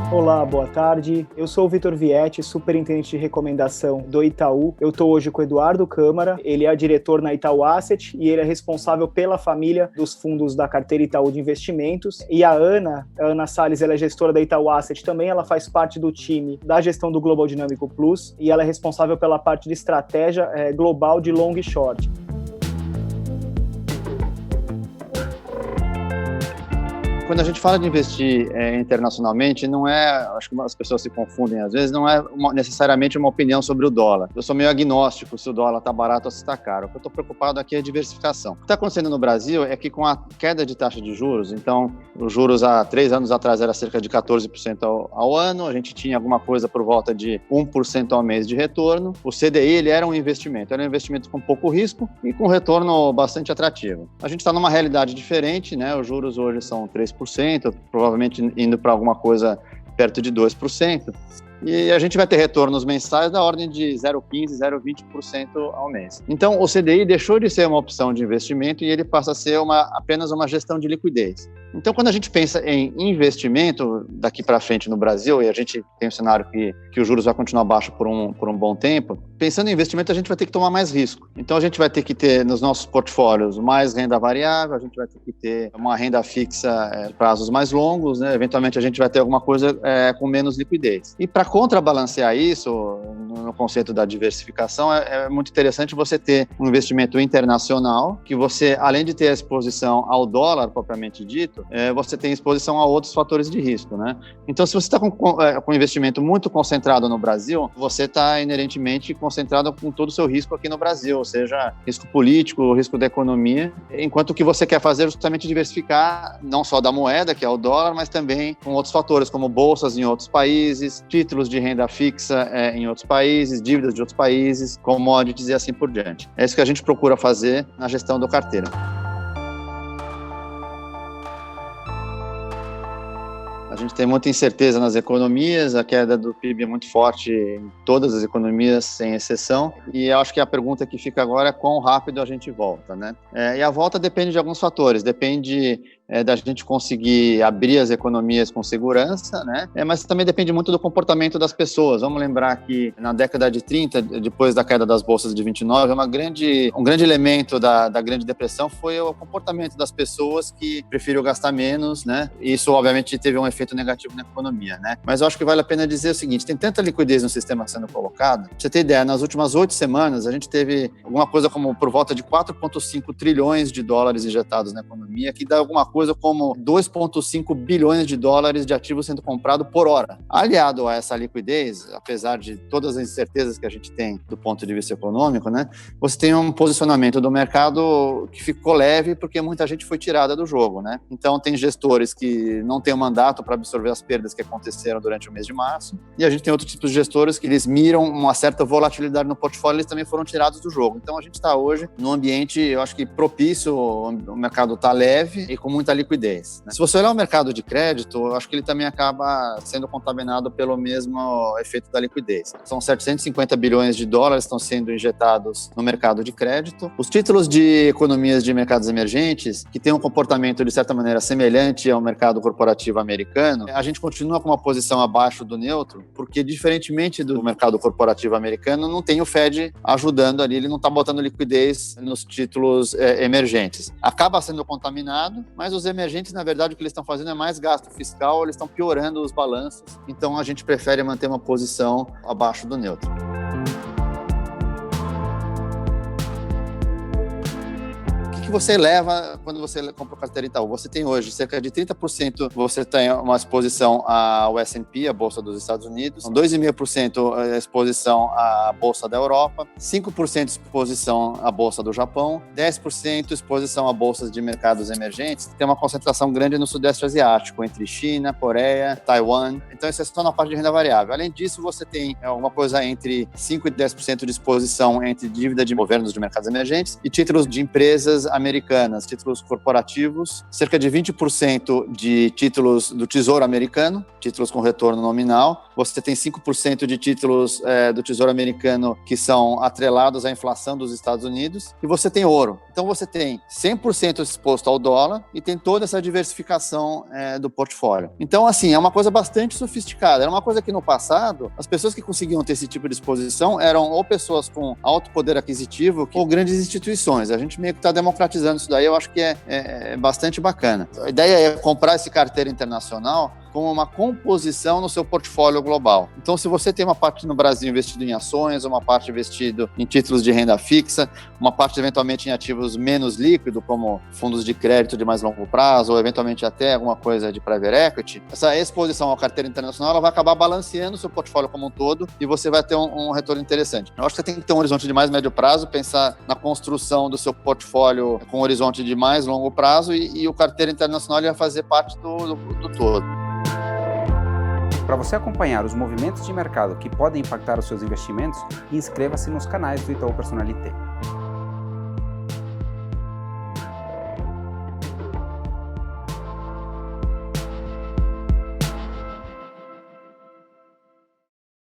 Olá, boa tarde. Eu sou o Vitor Vietti, superintendente de recomendação do Itaú. Eu estou hoje com o Eduardo Câmara, ele é diretor na Itaú Asset e ele é responsável pela família dos fundos da carteira Itaú de Investimentos. E a Ana Salles, ela é gestora da Itaú Asset também, ela faz parte do time da gestão do Global Dinâmico Plus e ela é responsável pela parte de estratégia global de long e short. Quando a gente fala de investir internacionalmente, não é, acho que as pessoas se confundem às vezes, não é necessariamente uma opinião sobre o dólar. Eu sou meio agnóstico se o dólar está barato ou se está caro. O que eu estou preocupado aqui é a diversificação. O que está acontecendo no Brasil é que com a queda de taxa de juros, então os juros há 3 anos atrás era cerca de 14% ao ano, a gente tinha alguma coisa por volta de 1% ao mês de retorno. O CDI ele era um investimento com pouco risco e com retorno bastante atrativo. A gente está numa realidade diferente, né? Os juros hoje são 3%, provavelmente indo para alguma coisa perto de 2%, e a gente vai ter retornos mensais da ordem de 0,15%, 0,20% ao mês. Então, o CDI deixou de ser uma opção de investimento e ele passa a ser apenas uma gestão de liquidez. Então, quando a gente pensa em investimento daqui para frente no Brasil, e a gente tem um cenário que os juros vai continuar baixo por um bom tempo, pensando em investimento, a gente vai ter que tomar mais risco. Então, a gente vai ter que ter nos nossos portfólios mais renda variável, a gente vai ter que ter uma renda fixa prazos mais longos, né? Eventualmente, a gente vai ter alguma coisa com menos liquidez. E para contrabalancear isso, no conceito da diversificação, é muito interessante você ter um investimento internacional, que você, além de ter a exposição ao dólar propriamente dito, você tem exposição a outros fatores de risco, né? Então, se você está com um investimento muito concentrado no Brasil, você está inerentemente concentrado com todo o seu risco aqui no Brasil, ou seja, risco político, risco da economia, enquanto o que você quer fazer é justamente diversificar, não só da moeda, que é o dólar, mas também com outros fatores, como bolsas em outros países, títulos de renda fixa em outros países, dívidas de outros países, commodities e assim por diante. É isso que a gente procura fazer na gestão da carteira. A gente tem muita incerteza nas economias, a queda do PIB é muito forte em todas as economias, sem exceção, e eu acho que a pergunta que fica agora é quão rápido a gente volta, né? E a volta depende de alguns fatores, depende da gente conseguir abrir as economias com segurança, né? Mas também depende muito do comportamento das pessoas. Vamos lembrar que na década de 30, depois da queda das bolsas de 29, um grande elemento da Grande Depressão foi o comportamento das pessoas que preferiram gastar menos, né? E isso, obviamente, teve um efeito negativo na economia, né? Mas eu acho que vale a pena dizer o seguinte, tem tanta liquidez no sistema sendo colocada. Pra você ter ideia, nas últimas 8 semanas, a gente teve alguma coisa como por volta de 4,5 trilhões de dólares injetados na economia, que dá alguma coisa como 2,5 bilhões de dólares de ativos sendo comprado por hora. Aliado a essa liquidez, apesar de todas as incertezas que a gente tem do ponto de vista econômico, né, você tem um posicionamento do mercado que ficou leve porque muita gente foi tirada do jogo, né? Então tem gestores que não têm o mandato para absorver as perdas que aconteceram durante o mês de março, e a gente tem outros tipos de gestores que eles miram uma certa volatilidade no portfólio, eles também foram tirados do jogo. Então a gente está hoje num ambiente, eu acho que propício, o mercado está leve e com muita liquidez, né? Se você olhar o mercado de crédito, eu acho que ele também acaba sendo contaminado pelo mesmo efeito da liquidez. São 750 bilhões de dólares que estão sendo injetados no mercado de crédito. Os títulos de economias de mercados emergentes, que têm um comportamento de certa maneira semelhante ao mercado corporativo americano, a gente continua com uma posição abaixo do neutro, porque diferentemente do mercado corporativo americano, não tem o Fed ajudando ali, ele não está botando liquidez nos títulos emergentes. Acaba sendo contaminado, mas os emergentes, na verdade, o que eles estão fazendo é mais gasto fiscal, eles estão piorando os balanços, então a gente prefere manter uma posição abaixo do neutro. Que você leva quando você compra o carteira Itaú? Você tem hoje cerca de 30%, você tem uma exposição ao S&P, a Bolsa dos Estados Unidos, 2,5% exposição à Bolsa da Europa, 5% exposição à Bolsa do Japão, 10% exposição a bolsas de mercados emergentes. Tem uma concentração grande no Sudeste Asiático, entre China, Coreia, Taiwan. Então, isso é só na parte de renda variável. Além disso, você tem alguma coisa entre 5% e 10% de exposição entre dívida de governos de mercados emergentes e títulos de empresas americanas, títulos corporativos, cerca de 20% de títulos do Tesouro Americano, títulos com retorno nominal. Você tem 5% de títulos do Tesouro Americano que são atrelados à inflação dos Estados Unidos, e você tem ouro. Então você tem 100% exposto ao dólar e tem toda essa diversificação do portfólio. Então, assim, é uma coisa bastante sofisticada. Era uma coisa que no passado, as pessoas que conseguiam ter esse tipo de exposição eram ou pessoas com alto poder aquisitivo ou grandes instituições. A gente meio que está democratizando isso daí, eu acho que é bastante bacana. A ideia é comprar esse carteira internacional como uma composição no seu portfólio global. Então, se você tem uma parte no Brasil investido em ações, uma parte investido em títulos de renda fixa, uma parte eventualmente em ativos menos líquidos, como fundos de crédito de mais longo prazo, ou eventualmente até alguma coisa de private equity, essa exposição à carteira internacional ela vai acabar balanceando o seu portfólio como um todo e você vai ter um retorno interessante. Eu acho que você tem que ter um horizonte de mais médio prazo, pensar na construção do seu portfólio com um horizonte de mais longo prazo e o carteira internacional vai fazer parte do todo. Para você acompanhar os movimentos de mercado que podem impactar os seus investimentos, inscreva-se nos canais do Itaú Personalité.